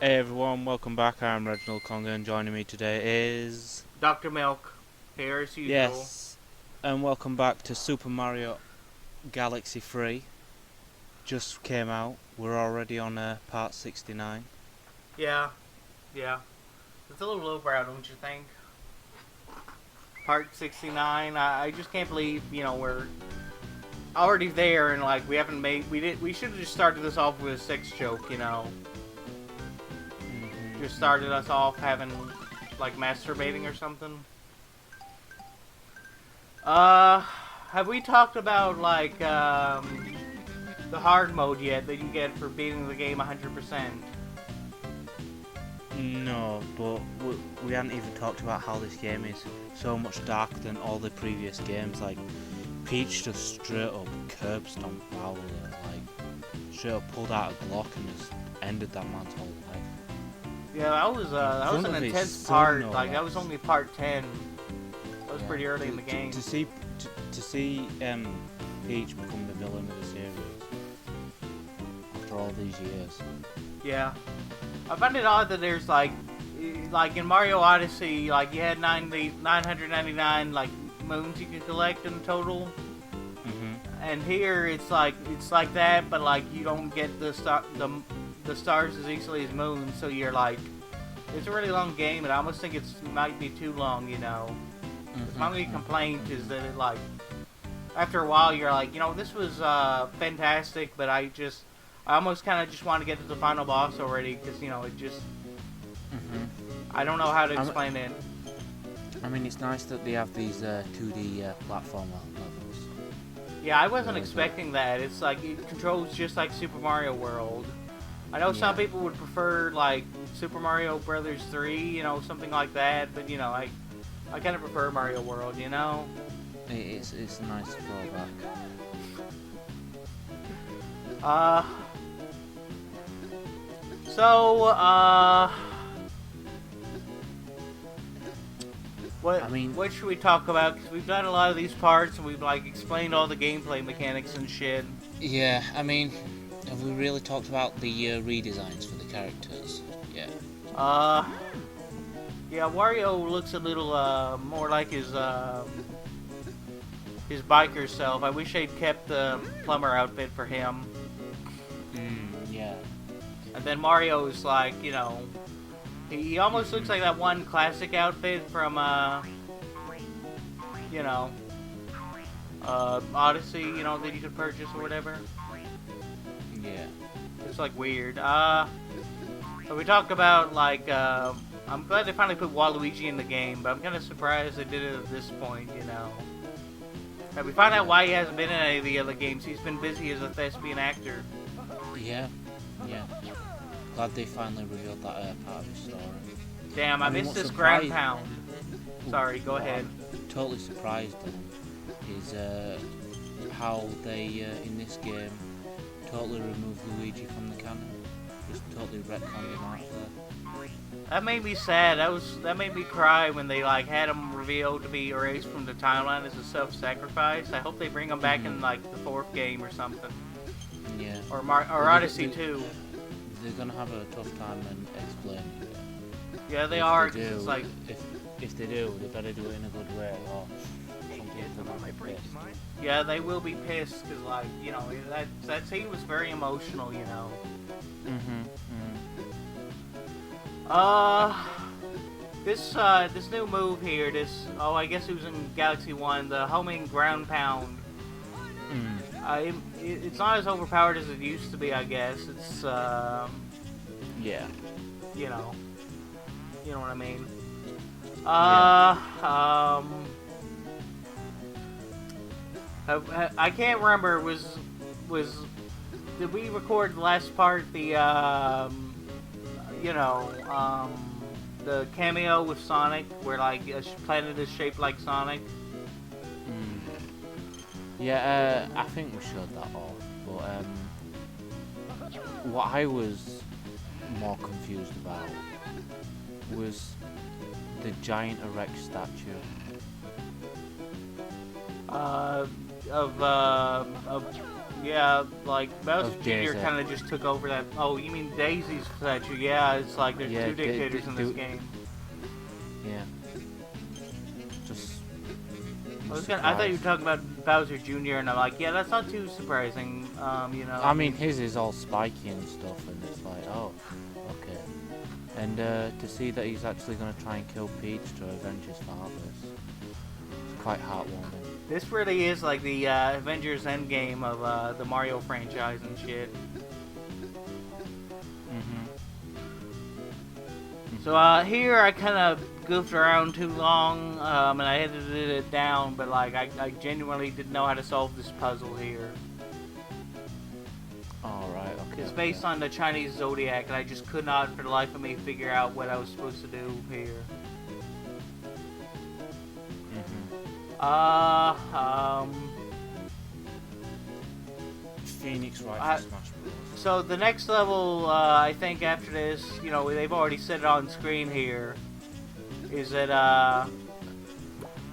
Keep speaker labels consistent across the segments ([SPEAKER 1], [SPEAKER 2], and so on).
[SPEAKER 1] Hey everyone, welcome back. I'm Reginald Conger and joining me today is...
[SPEAKER 2] Dr. Milk, here as usual.
[SPEAKER 1] Yes, and welcome back to Super Mario Galaxy 3. Just came out. We're already on part 69.
[SPEAKER 2] Yeah, yeah. It's a little lowbrow, don't you think? Part 69. I just can't believe, we're already there and like we haven't made we should have just started this off with a sex joke. Just started us off having like masturbating or something. Have we talked about like the hard mode yet that you get for beating the game 100%?
[SPEAKER 1] No, but we hadn't even talked about how this game is so much darker than all the previous games. Like, Peach just straight up curb stomped Bowser, like, straight up pulled out a Glock and just ended that man's whole life.
[SPEAKER 2] Yeah, that was an intense part. Like that was only part 10. That was pretty early in the game.
[SPEAKER 1] To see Peach become the villain of the series after all these years.
[SPEAKER 2] Yeah, I find it odd that there's like in Mario Odyssey, like you had 999 like moons you could collect in total. And here it's like that, but like you don't get the stars as easily as moons. So you're like, it's a really long game, and I almost think it might be too long. My only complaint is that it like after a while you're like, this was fantastic, but I almost kind of just want to get to the final boss already because it just I don't know how to explain it.
[SPEAKER 1] I mean, it's nice that they have these 2D platform levels.
[SPEAKER 2] Yeah, I wasn't expecting that. It's like it controls just like Super Mario World. I know some people would prefer like Super Mario Brothers 3, something like that, but I kind of prefer Mario World,
[SPEAKER 1] It's a nice throwback.
[SPEAKER 2] What should we talk about? Because we've done a lot of these parts and we've like explained all the gameplay mechanics and shit.
[SPEAKER 1] Yeah, I mean, have we really talked about the redesigns for the characters? Yeah.
[SPEAKER 2] Yeah, Wario looks a little more like his biker self. I wish they'd kept the plumber outfit for him.
[SPEAKER 1] Yeah.
[SPEAKER 2] And then Mario's like, he almost looks like that one classic outfit from, Odyssey, that you could purchase or whatever.
[SPEAKER 1] Yeah.
[SPEAKER 2] It's like weird. So we talked about like, I'm glad they finally put Waluigi in the game, but I'm kind of surprised they did it at this point, Have we found out why he hasn't been in any of the other games? He's been busy as a thespian actor.
[SPEAKER 1] Yeah. Glad they finally revealed that part of his story.
[SPEAKER 2] Damn, I missed this ground pound. Sorry, go ahead.
[SPEAKER 1] Totally surprised them is how they in this game totally removed Luigi from the canon. Just totally retconned him out there.
[SPEAKER 2] That made me sad. That made me cry when they like had him revealed to be erased from the timeline as a self-sacrifice. I hope they bring him back in like the 4th game or something.
[SPEAKER 1] Yeah.
[SPEAKER 2] Or Odyssey 2.
[SPEAKER 1] They're gonna have a tough time in explaining it.
[SPEAKER 2] Yeah, they are.
[SPEAKER 1] It's like if they do, they better do it in a good way. Or
[SPEAKER 2] yeah, they will be pissed because like that scene was very emotional. This new move here. I guess it was in Galaxy 1. The homing ground pound. It's not as overpowered as it used to be, I guess. It's,
[SPEAKER 1] yeah.
[SPEAKER 2] You know what I mean. I can't remember, did we record the last part, the cameo with Sonic, where, like, a planet is shaped like Sonic?
[SPEAKER 1] Yeah, I think we showed that off, but what I was more confused about was the giant erect statue.
[SPEAKER 2] Of Yeah, like Bowser
[SPEAKER 1] Of
[SPEAKER 2] Jr.
[SPEAKER 1] Daisy.
[SPEAKER 2] kind of just took over that. Oh, you mean Daisy's statue? Yeah, it's like there's
[SPEAKER 1] Yeah,
[SPEAKER 2] two dictators in this game.
[SPEAKER 1] Yeah. Just.
[SPEAKER 2] I thought you were talking about Bowser Jr. and I'm like, yeah, that's not too surprising. You know.
[SPEAKER 1] I mean, his is all spiky and stuff, and it's like, oh, okay. And to see that he's actually going to try and kill Peach to avenge his father is quite heartwarming.
[SPEAKER 2] This really is like the Avengers Endgame of the Mario franchise and shit. So here I kind of goofed around too long, and I edited it down, but like I genuinely didn't know how to solve this puzzle here.
[SPEAKER 1] Alright, okay.
[SPEAKER 2] It's based on the Chinese zodiac, and I just could not for the life of me figure out what I was supposed to do here.
[SPEAKER 1] Phoenix Wright for Smash Bros.
[SPEAKER 2] So the next level, I think after this, you know, they've already said it on screen here, is that,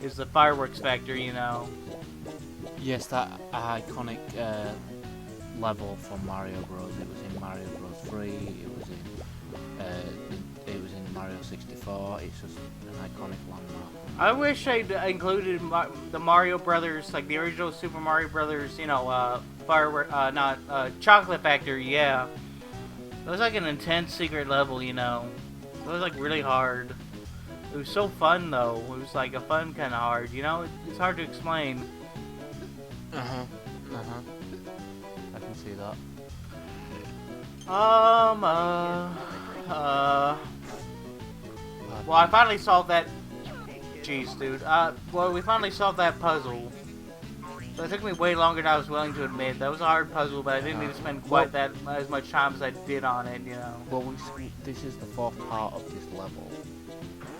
[SPEAKER 2] is the fireworks factory, you know.
[SPEAKER 1] Yes, that iconic level from Mario Bros. It was in Mario Bros. 3, it was in Mario 64, it's just an iconic landmark.
[SPEAKER 2] I wish they'd included the Mario Brothers, like the original Super Mario Brothers, you know, Chocolate Factory, yeah. It was like an intense secret level, you know. It was like really hard. It was so fun though. It was like a fun kind of hard, you know? It's hard to explain.
[SPEAKER 1] I can see that.
[SPEAKER 2] Well, I finally solved that. Jeez, dude. Well, we finally solved that puzzle. So it took me way longer than I was willing to admit. That was a hard puzzle, but I didn't need to spend quite that as much time as I did on it, you know.
[SPEAKER 1] Well, this is the fourth part of this level.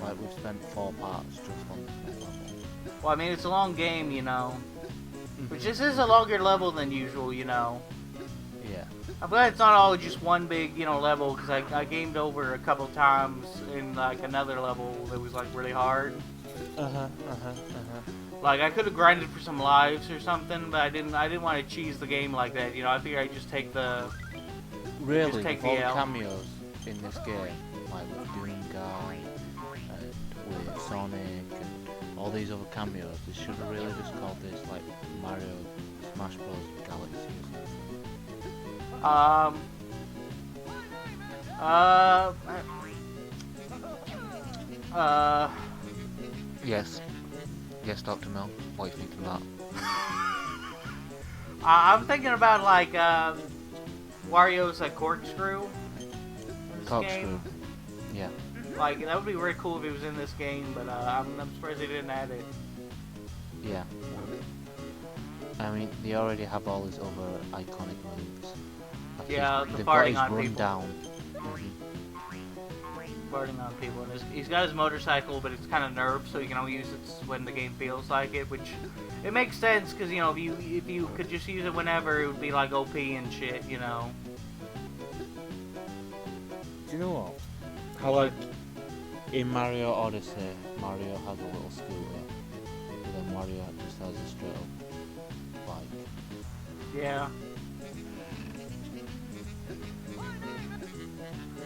[SPEAKER 1] Like, we've spent 4 parts just on this level.
[SPEAKER 2] Well, I mean, it's a long game, you know. Which this is a longer level than usual, you know.
[SPEAKER 1] Yeah.
[SPEAKER 2] I'm glad it's not all just one big, you know, level, because I gamed over a couple times in, like, another level that was, like, really hard. Like, I could have grinded for some lives or something, but I didn't want to cheese the game like that, you know. I figured I'd just take the...
[SPEAKER 1] Really,
[SPEAKER 2] just take
[SPEAKER 1] with all
[SPEAKER 2] the
[SPEAKER 1] the
[SPEAKER 2] L.
[SPEAKER 1] cameos in this game, like with Doom Guy, and with Sonic, and all these other cameos, they should have really just called this, like, Mario Smash Bros. Galaxy or something. Yes. Yes, Dr. Mill. What are you thinking about?
[SPEAKER 2] I'm thinking about, like, Wario's, like, corkscrew in this
[SPEAKER 1] Corkscrew.
[SPEAKER 2] game.
[SPEAKER 1] Yeah.
[SPEAKER 2] Like, that would be really cool if it was in this game, but I'm surprised they didn't add it.
[SPEAKER 1] Yeah. I mean, they already have all his other iconic moves. Like
[SPEAKER 2] Yeah, the
[SPEAKER 1] they've
[SPEAKER 2] farting
[SPEAKER 1] got
[SPEAKER 2] on
[SPEAKER 1] his
[SPEAKER 2] people.
[SPEAKER 1] rundown.
[SPEAKER 2] Farting on people, and he's got his motorcycle, but it's kind of nerfed, so you can only use it when the game feels like it, which it makes sense because you know if you could just use it whenever, it would be like OP and shit, you know.
[SPEAKER 1] Do you know what? How like in Mario Odyssey, Mario has a little scooter, but then Mario just has a straight up bike.
[SPEAKER 2] Yeah.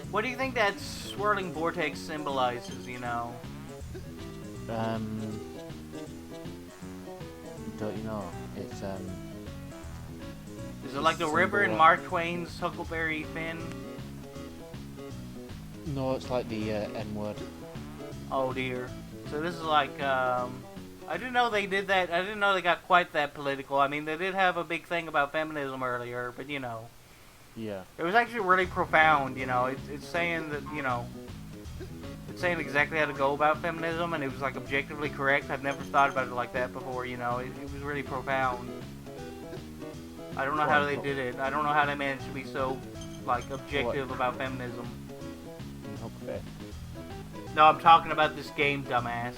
[SPEAKER 2] What do you think that swirling vortex symbolizes, you know?
[SPEAKER 1] Don't you know? It's
[SPEAKER 2] Is it like the river in Mark Twain's Huckleberry Finn?
[SPEAKER 1] No, it's like the N-word.
[SPEAKER 2] Oh dear. So this is like, I didn't know they did that. I didn't know they got quite that political. I mean, they did have a big thing about feminism earlier, but you know.
[SPEAKER 1] Yeah.
[SPEAKER 2] It was actually really profound, you know. It's saying that, you know, it's saying exactly how to go about feminism, and it was like objectively correct. I've never thought about it like that before, you know. It was really profound. I don't know how they did it. I don't know how they managed to be so, like, objective about feminism.
[SPEAKER 1] Okay.
[SPEAKER 2] No, I'm talking about this game, dumbass.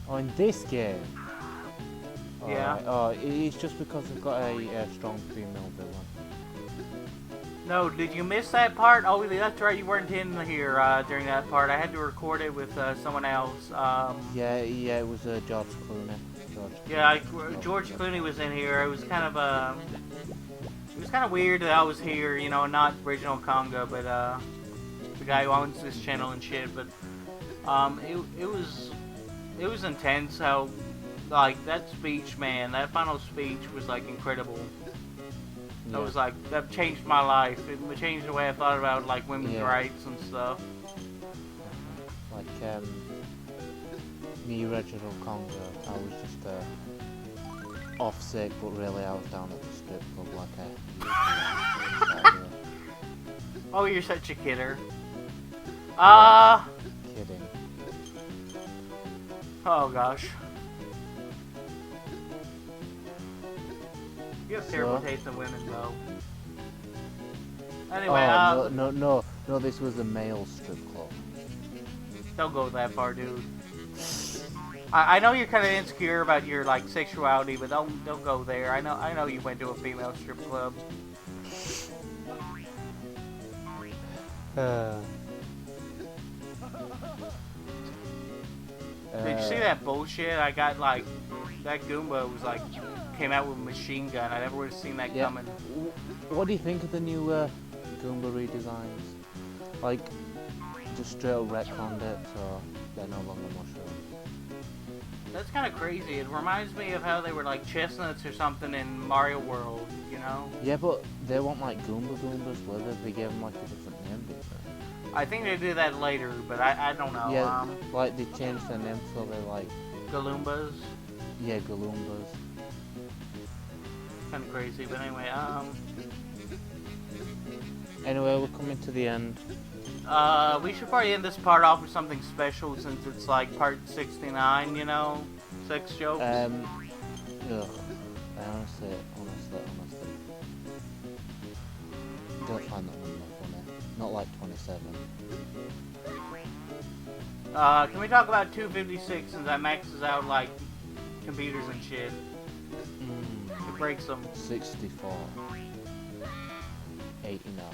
[SPEAKER 1] Oh, in this game?
[SPEAKER 2] Yeah.
[SPEAKER 1] Right. Oh, it's just because they've got a strong female villain.
[SPEAKER 2] No, did you miss that part? Oh, that's right, you weren't in here during that part. I had to record it with someone else.
[SPEAKER 1] Yeah, it was George Clooney.
[SPEAKER 2] Yeah, George Clooney was in here. It was kind of it's kind of weird that I was here, you know, not original Conga, but the guy who owns this channel and shit. But it was intense how like that speech, man, that final speech was like incredible. That was like that changed my life. It changed the way I thought about like women's rights and stuff.
[SPEAKER 1] Like me original Conga, I was just off sick, but really I was down at the strip club like
[SPEAKER 2] Oh, you're such a kidder.
[SPEAKER 1] Kidding.
[SPEAKER 2] Oh gosh. You have terrible taste in women, though. Anyway,
[SPEAKER 1] no, this was a male strip club.
[SPEAKER 2] Don't go that far, dude. I know you're kind of insecure about your like sexuality, but don't go there. I know you went to a female strip club. Did you see that bullshit? I got like that Goomba was like came out with a machine gun. I never would have seen that coming.
[SPEAKER 1] What do you think of the new Goomba redesigns? Like, just straight up retconned it, so they're no longer mushrooms.
[SPEAKER 2] That's kind of crazy. It reminds me of how they were like chestnuts or something in Mario World, you know?
[SPEAKER 1] Yeah, but they weren't like Goombas, were they? They gave them like a different name, didn't they?
[SPEAKER 2] I think they did that later, but I don't know.
[SPEAKER 1] Yeah, like they changed their name so they're like...
[SPEAKER 2] Galoombas?
[SPEAKER 1] Yeah, Galoombas.
[SPEAKER 2] Kind of crazy, but anyway,
[SPEAKER 1] Anyway, we're coming to the end.
[SPEAKER 2] we should probably end this part off with something special since it's like part 69, you know? Sex jokes.
[SPEAKER 1] Ugh. Honestly. Don't find that number funny. Not like 27.
[SPEAKER 2] Can we talk about 256 since that maxes out like computers and shit? It breaks them.
[SPEAKER 1] 64. 89.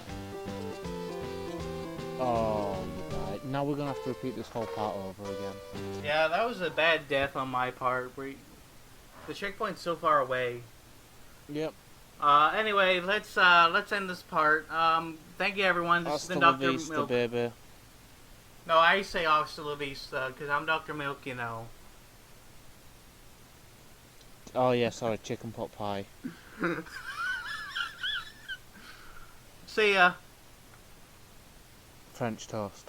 [SPEAKER 1] Oh, you died. Now we're gonna have to repeat this whole part over again.
[SPEAKER 2] Yeah, that was a bad death on my part. The checkpoint's so far away.
[SPEAKER 1] Yep.
[SPEAKER 2] Anyway, let's end this part. Thank you, everyone. This has been Dr. Milk.
[SPEAKER 1] Baby.
[SPEAKER 2] No, I say hasta la vista because I'm Dr. Milk, you know.
[SPEAKER 1] Oh yeah, sorry, chicken pot pie.
[SPEAKER 2] See ya.
[SPEAKER 1] French toast.